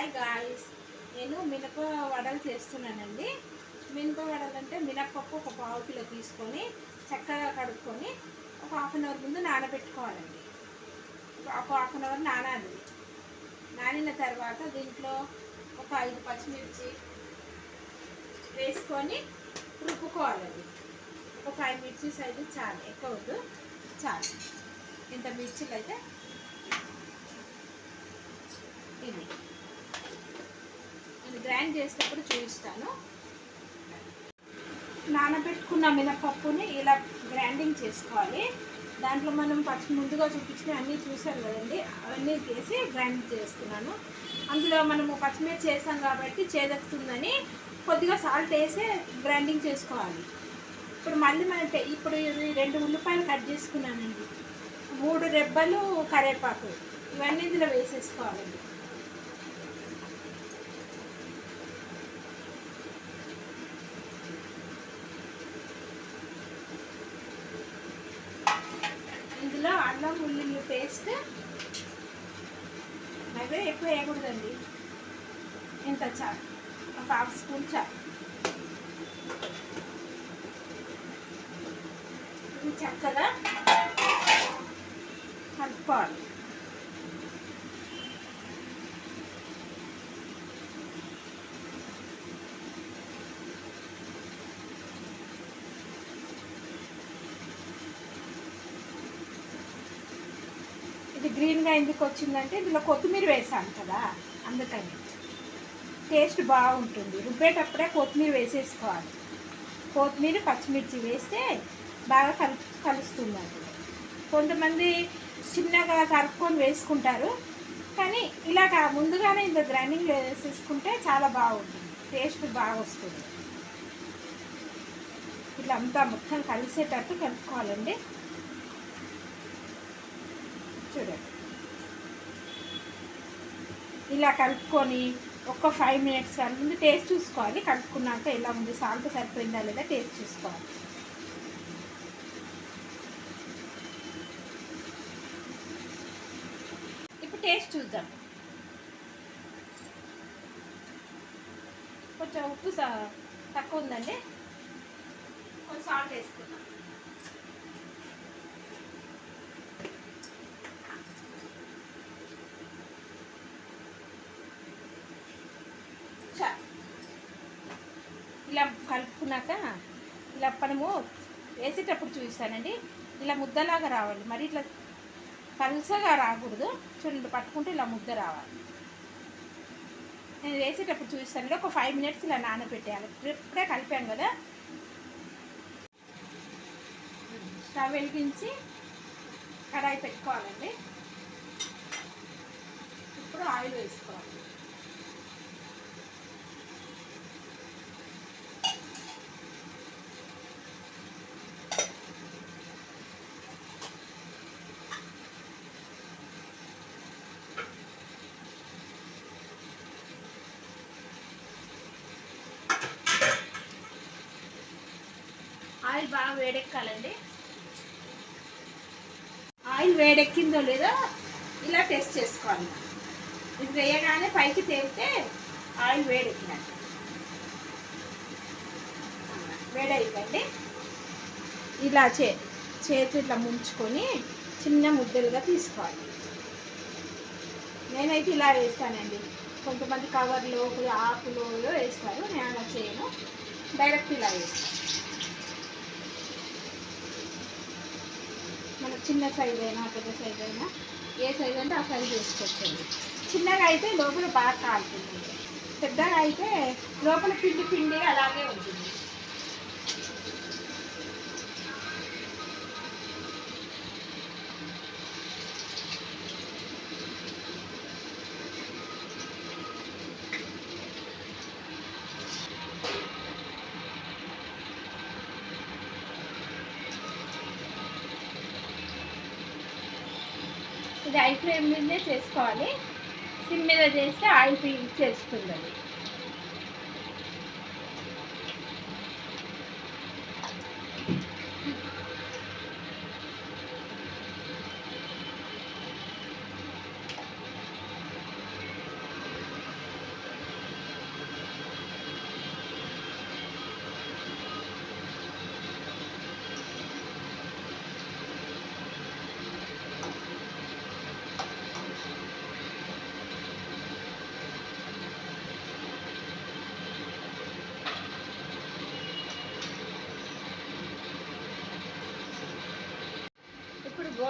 Hi guys, నేను మినప వడలు చేస్తున్నానండి. మినప వడలు అంటే మినప్పప్పు ఒక పావు కిలో తీసుకొని చక్కగా కడుక్కొని ఒక హాఫ్ అన్ అవర్ ముందు నానబెట్టుకోవాలండి. ఒక హాఫ్ అన్ అవర్ నానాలి. నానిన తర్వాత దీంట్లో ఒక 5 పచ్చిమిర్చి వేసుకొని రుబ్బుకోవాలండి. ఒక 5 మిర్చీస్ అయితే చాలు, ఎక్కువ వద్దు, చాలు. ఇంత మిర్చిలు అయితే ఇది నేను గ్రైండ్ చేసేటప్పుడు చూపిస్తాను. నానబెట్టుకున్న మినపప్పుని ఇలా గ్రైండింగ్ చేసుకోవాలి. దాంట్లో మనం ముందుగా చూపించిన అన్నీ చూసారు కదండి, అవన్నీ చేసి గ్రైండ్ చేస్తున్నాను. అందులో మనము పచ్చిమిర్చి చేసాం కాబట్టి చేదెక్కుతుందని కొద్దిగా సాల్ట్ వేసి గ్రైండింగ్ చేసుకోవాలి. ఇప్పుడు మళ్ళీ ఇప్పుడు 2 ఉల్లిపాయలు కట్ చేసుకున్నానండి, 3 రెబ్బలు కరివేపాకు, ఇవన్నీ ఇందులో వేసేసుకోవాలండి. ఇందులో అల్లం ఉల్లిపాయ పేస్ట్ అవే ఎక్కువ వేయకూడదండి, ఇంత చాలు, ఒక హాఫ్ స్పూన్ చాలు. ఇది చక్కగా కలుపుకోవాలి. ఇది గ్రీన్గా ఎందుకు వచ్చిందంటే ఇందులో కొత్తిమీర వేసాను కదా, అందుకని టేస్ట్ బాగుంటుంది. రుబ్బేటప్పుడే కొత్తిమీర వేసేసుకోవాలి. కొత్తిమీర పచ్చిమిర్చి వేస్తే బాగా కలుస్తుంది. కొంతమంది చిన్నగా కలుపుకొని వేసుకుంటారు, కానీ ఇలాగ ముందుగానే ఇంత గ్రైండింగ్ వేసేసుకుంటే చాలా బాగుంటుంది, టేస్ట్ బాగా వస్తుంది. ఇట్లా అంతా మొత్తం కలిసేటట్టు కలుపుకోవాలండి. చూడండి, ఇలా కలుపుకొని ఒక 5 మినిట్స్ ముందు టేస్ట్ చూసుకోవాలి. కలుపుకున్నాక ఎలా ఉంది, సాల్ట్ సరిపోయిందా లేదా టేస్ట్ చూసుకోవాలి. ఇప్పుడు టేస్ట్ చూద్దాం. కొంచెం ఉప్పు తక్కువ ఉందండి, కొంచెం సాల్ట్ వేసుకుందాం. ఇలా కలుపుకున్నాక ఇలా మనము వేసేటప్పుడు చూపిస్తానండి, ఇలా ముద్దలాగా రావాలి, మరి ఇట్లా పలుసగా రాకూడదు. చూడండి, పట్టుకుంటే ఇలా ముద్ద రావాలి. నేను వేసేటప్పుడు చూపిస్తానండి. ఒక 5 మినిట్స్ ఇలా నానబెట్టేయాలి. ఇప్పుడే కలిపాం కదా. స్టవ్ వెలిగించి కడాయి పెట్టుకోవాలండి. ఇప్పుడు ఆయిల్ వేసుకోవాలి. ఆయిల్ బాగా వేడెక్కాలండి. ఆయిల్ వేడెక్కిందో లేదో ఇలా టెస్ట్ చేసుకోవాలి. ఇది వేయగానే పైకి తేలితే ఆయిల్ వేడెక్కినట్టు. వేడైందండి. ఇలా చేతి ఇట్లా ముంచుకొని చిన్న ముద్దలుగా తీసుకోవాలి. నేనైతే ఇలా వేస్తానండి. కొంతమంది కవర్లో ఆకులో వేస్తారు, నేను అలా చేయను, డైరెక్ట్ ఇలా వేస్తాను. మనకు చిన్న సైజు అయినా పెద్ద సైజు అయినా, ఏ సైజు అంటే ఆ సైజు వేసుకోవచ్చండి. చిన్నగా అయితే లోపల బాగా కాలుతుంది, పెద్దగా అయితే లోపల పిండి పిండి అలాగే ఉంటుంది. ఇది హై ఫ్లేమ్ మీదే చేసుకోవాలి. సిమ్ మీద చేస్తే ఆయిల్ పీల్చేస్తుంది అది.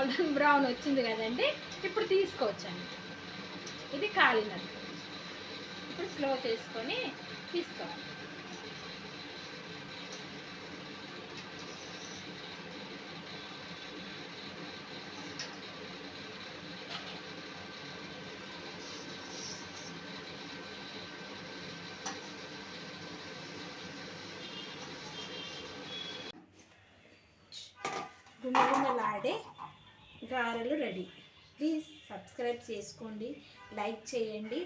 గోల్డెన్ బ్రౌన్ వచ్చింది కదండి. ఇప్పుడు తీసుకోవచ్చండి. ఇది కాలినట్టు. ఇప్పుడు స్లో చేసుకొని తీసుకోవాలి. గుమగుమలాడే గారెలు రెడీ. ప్లీజ్ సబ్స్క్రైబ్ చేసుకోండి, లైక్ చేయండి.